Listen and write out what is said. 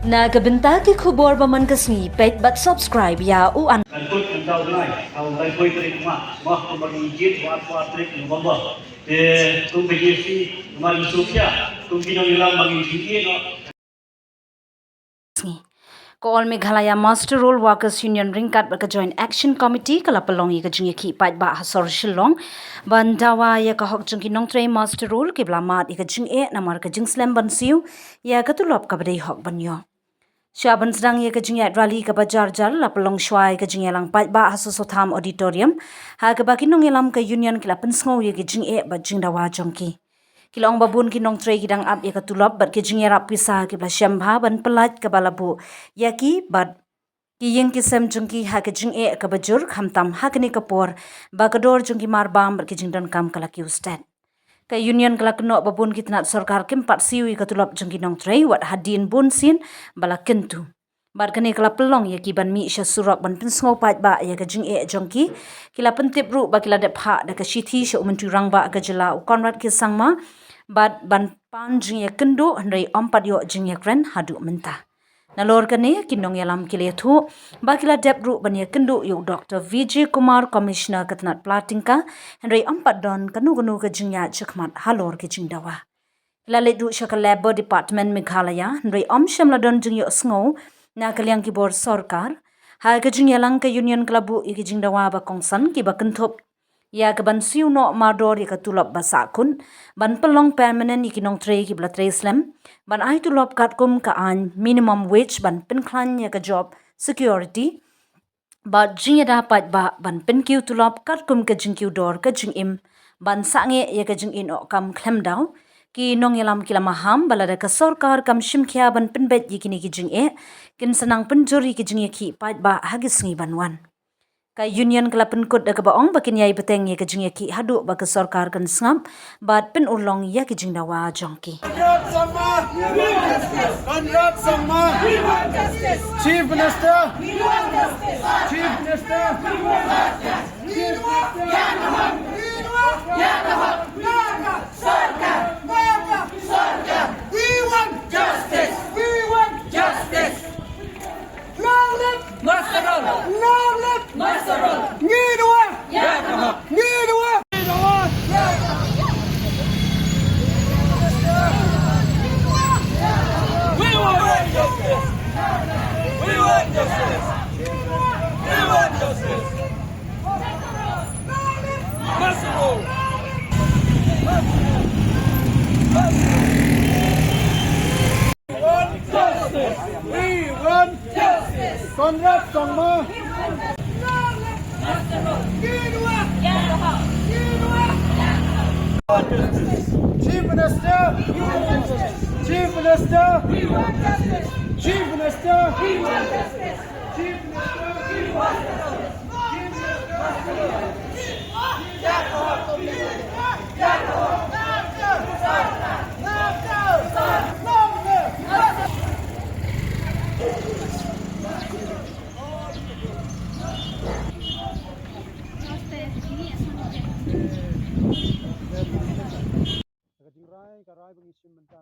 Nagabenta ki khubor baman kasni pet but subscribe ya u an. Kantut kantau denai, kau lagi koi terik semua kembali jit buat terik nombor. Tung PGC kembali Sofia, tung kinong ilang bagi jit no. All Meghalaya Master Roll Workers Union Ringkat baka Joint Action Committee kala pelong ika jungi ki pat ba hasor shillong ban dawa ya ka hok jungi nong tray Master Roll ki blamat ika jing namar ka jing slam ban siu ya ka tulop ka badai hok ban yo. Syaban sedang ia kejingat rally ke Bajar Jal la pelong syai kejingelang pat ba hasu sotham auditorium ha ke baki nong elam ke union kila pensngau ia kejing ba jing dawa jongki. Kilong babun kinong tray kidang ap ia ketulop bat kejingera pisah ke sngewbha ban pelat ke balabu yaki bat ki kisem jongki ha kejing ke bajur khamtam ha kini kapor ba kedor jongki marbam bat kejing dan kam kalaki ustad. Ka union kala keno babun kitnat Sorkar kempat siwi katulop jengki nong tray wat hadin bun sin bala kentu. Bar kene kala pelong ya kiban mi sya surok ban pensngau pat ba ya ka jeng jongki kila pentip ru ba kila dep ha da ka shithi sya umentu rang ba ka jela u konrad ki sangma bat ban pan jeng ya kendo handai ompat yo jeng ya kren hadu mentah. Nalor kene kinong yalam kilethu bakila depru bania kendu yu Dr. VJ Kumar Commissioner katnat platingka henry ampat don kanu ke jingya chakmat halor ke jingdawa. Lalit du syaka labor department Meghalaya henry shamla don jingyo sngo na kalyang kibor Sorkar ha ke jingyalang ke union klabu ke jingdawa ba kongsan ki ba kenthop ya ke ban siu no mador ya katulop basakun ban pelong permanent ikinong tray ki bla tray slam ban ai tulop katkum ka an minimum wage ban Pynkhreh ya ka job security ba jing dapat ba ban penkiu tulop katkum ka jingkiu dor ka jing im ban sange ya ka jing in o kam klem daw ki nong yalam kila maham balada ka Sorkar kam shimkhia ban penbet yikini ki jing kin senang penjuri ki jing ki pat ba hagis ngi banwan. Ka union kala penkut da ka baong bakin yai beteng ya kejing ki hadu ba ka Sorkar kan sngam bat pen ulong ya kejing dawa jongki. Konrad Sangma, Chief Minister, Chief Minister, Sorkar, we want justice, we want justice. Long live Master Roll, long live Master Roll. Need one, need one, need one. We want justice. We want justice. We want justice. Master Roll. We want justice. Konrad Sangma. Chief Minister. Chief Minister. Chief Minister. Chief karai bengisim mentan